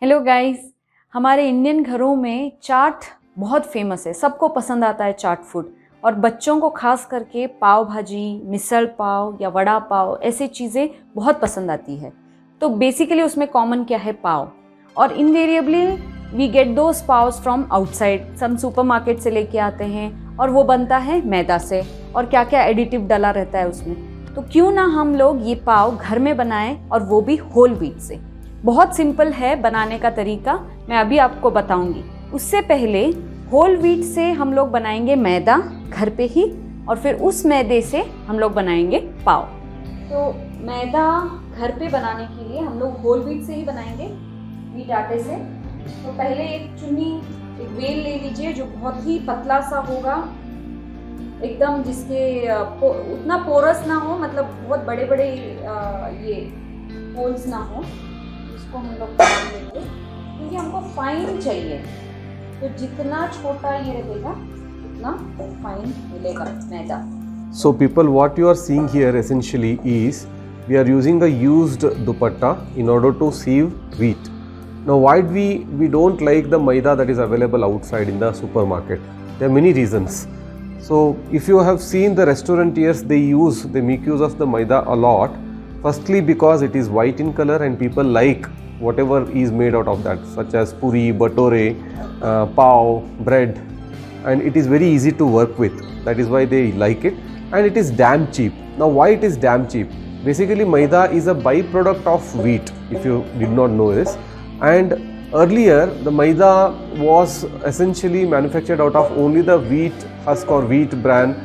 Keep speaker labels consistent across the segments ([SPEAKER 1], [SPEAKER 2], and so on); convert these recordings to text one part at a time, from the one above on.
[SPEAKER 1] Hello guys, हमारे Indian घरों में चाट बहुत फेमस है। सबको पसंद आता है चाट फूड, और बच्चों को खास करके पाव भाजी, मिसल पाव या वड़ा पाव ऐसी चीज़ें बहुत पसंद आती है। तो बेसिकली उसमें कॉमन क्या है? पाव। और invariably we get those pavs from outside. हम सुपरमार्केट से लेके आते हैं और वो बनता है मैदा से, और क्या क्या एडिटिव डाला रहता है उसमें। तो क्यों ना हम लोग ये पाव घर में बनाएं, और वो भी होल व्हीट से। बहुत सिंपल है बनाने का तरीका, मैं अभी आपको बताऊंगी। उससे पहले होल व्हीट से हम लोग बनाएंगे मैदा घर पे ही, और फिर उस मैदे से हम लोग बनाएंगे पाव। तो मैदा घर पे बनाने के लिए हम लोग होल व्हीट से ही बनाएंगे, व्हीट आटे से। तो पहले एक वेल ले लीजिए जो बहुत ही पतला सा होगा, एकदम जिसके उतना पोरस ना हो, मतलब बहुत बड़े बड़े ये होल्स ना हो। इसको हम लोग डाल देंगे क्योंकि हमको फाइन चाहिए। तो जितना छोटा ये रहेगा उतना फाइन मिलेगा मैदा।
[SPEAKER 2] So people, what you are seeing here essentially is we are using a used dupatta in order to sieve wheat. Now why we don't like the maida that is available outside in the supermarket? There are many reasons. So if you have seen the restauranteurs, they make use of the maida a lot. Firstly, because it is white in color and people like whatever is made out of that, such as puri, bhature, pav, bread, and it is very easy to work with. That is why they like it, and it is damn cheap. Now why it is damn cheap? Basically, maida is a byproduct of wheat, if you did not know this. And earlier the maida was essentially manufactured out of only the wheat husk or wheat bran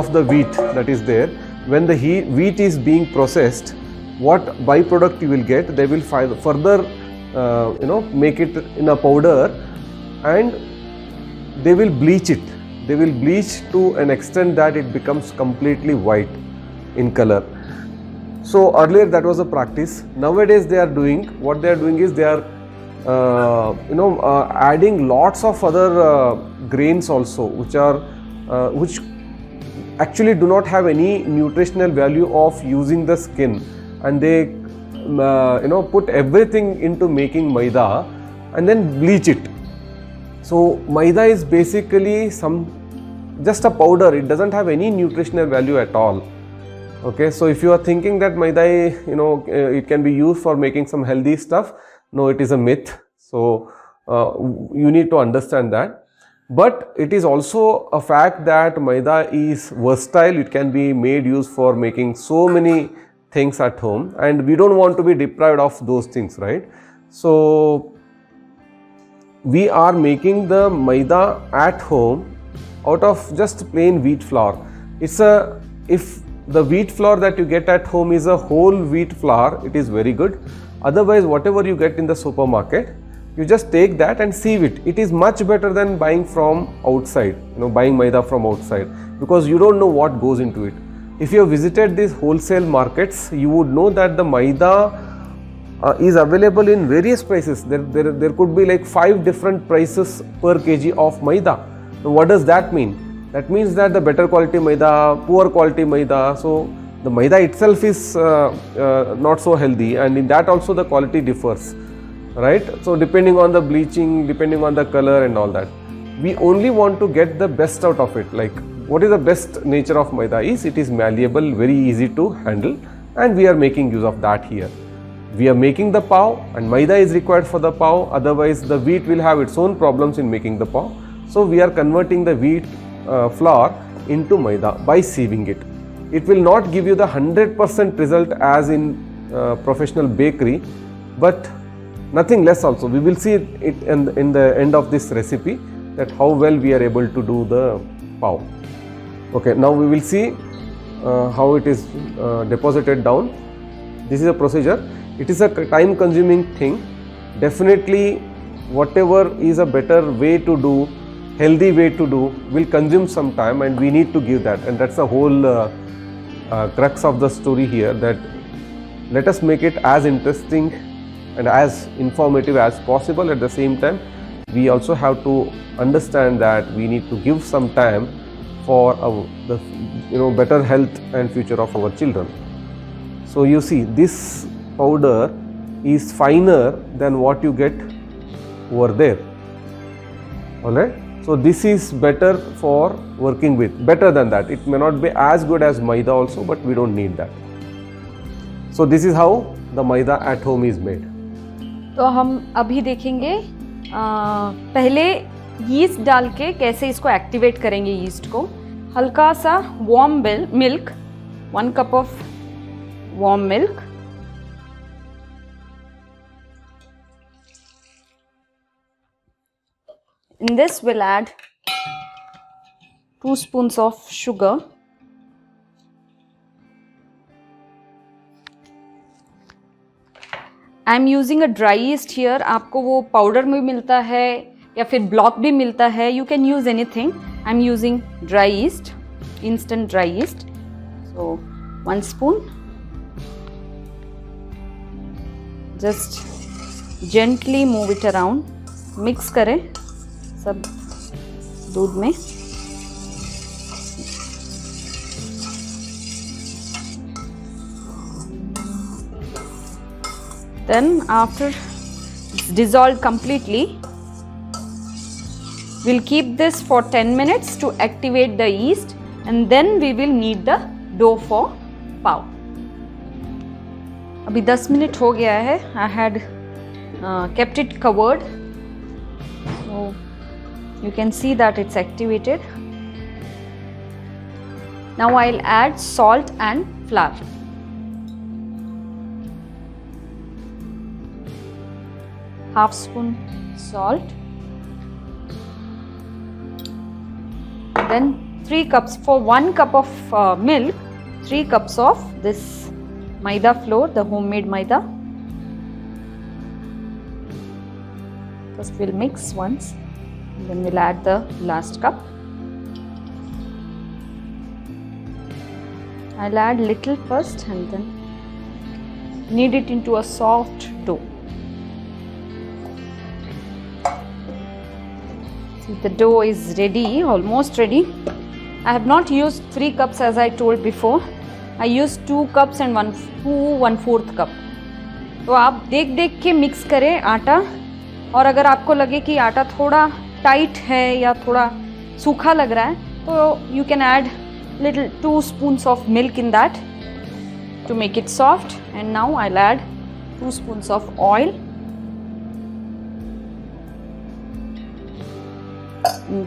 [SPEAKER 2] of the wheat that is there. When the wheat is being processed, what byproduct you will get, they will further make it in a powder, and they will bleach it. They will bleach to an extent that it becomes completely white in color. So earlier that was a practice. Nowadays they are doing is they are adding lots of other grains also, which actually do not have any nutritional value of using the skin, and they put everything into making maida and then bleach it. So maida is basically just a powder. It doesn't have any nutritional value at all. Okay, so if you are thinking that maida it can be used for making some healthy stuff, no, it is a myth. So you need to understand that. But it is also a fact that maida is versatile. It can be made use for making so many things at home, and we don't want to be deprived of those things, right? So we are making the maida at home out of just plain wheat flour. If the wheat flour that you get at home is a whole wheat flour, it is very good. Otherwise, whatever you get in the supermarket, you just take that and sieve it. It is much better than buying from outside, buying maida from outside, because you don't know what goes into it. If you have visited these wholesale markets, you would know that the maida is available in various prices. There could be like 5 different prices per kg of maida. Now what does that mean? That means that the better quality maida, poor quality maida. So the maida itself is not so healthy, and in that also the quality differs, right? So depending on the bleaching, depending on the color and all that, we only want to get the best out of it. Like, what is the best nature of maida is, it is malleable, very easy to handle, and we are making use of that here. We are making the pav, and maida is required for the pav, otherwise the wheat will have its own problems in making the pav. So we are converting the wheat flour into maida by sieving it. It will not give you the 100% result as in professional bakery, but nothing less also. We will see it in the end of this recipe, that how well we are able to do the pav. Okay, now we will see how it is deposited down. This is a procedure. It is a time consuming thing. Definitely whatever is a better way to do, healthy way to do, will consume some time, and we need to give that. And that's the whole crux of the story here, that let us make it as interesting and as informative as possible. At the same time, we also have to understand that we need to give some time for the better health and future of our children. So you see, this powder is finer than what you get over there. Alright, so this is better for working with, better than that. It may not be as good as maida also, but we don't need that. So this is how the maida at home is made.
[SPEAKER 1] तो हम अभी देखेंगे पहले yeast डाल के कैसे इसको activate करेंगे यीस्ट को. हल्का सा warm milk, 1 cup of warm milk. In this we'll add 2 spoons of sugar. I am using a dry east here. आपको वो पाउडर में मिलता है या फिर ब्लॉक भी मिलता है. You can use anything. I am using dry east, instant dry east. So 1 spoon. Just gently move it around. Mix करें सब दूध में. Then after it's dissolved completely, we'll keep this for 10 minutes to activate the yeast, and then we will knead the dough for pav. अभी 10 minute हो गया है. I had kept it covered, so you can see that it's activated. Now I'll add salt and flour. Half spoon salt, then 3 cups for 1 cup of milk, 3 cups of this maida flour, the homemade maida. First we'll mix once, and then we'll add the last cup. I'll add little first and then knead it into a soft dough. The dough is ready, almost ready. I have not used 3 cups as I told before. I used 2 cups and 1/4 cup. तो आप देख देख के mix करें आटा. और अगर आपको लगे कि आटा थोड़ा टाइट है या थोड़ा सूखा लग रहा है तो you can add little 2 spoons of milk in that to make it soft. And now I'll add 2 spoons of oil.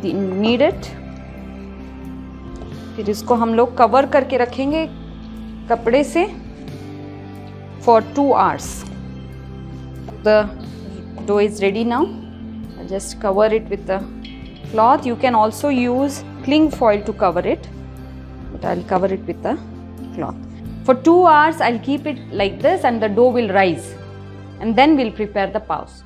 [SPEAKER 1] Knead it. फिर इसको हम लोग कवर करके रखेंगे कपड़े से for 2 hours. The dough is ready now. I'll just cover it with the cloth. You can also use cling foil to cover it, but I'll cover it with the cloth. For 2 hours I'll keep it like this and the dough will rise, and then we'll prepare the pavs.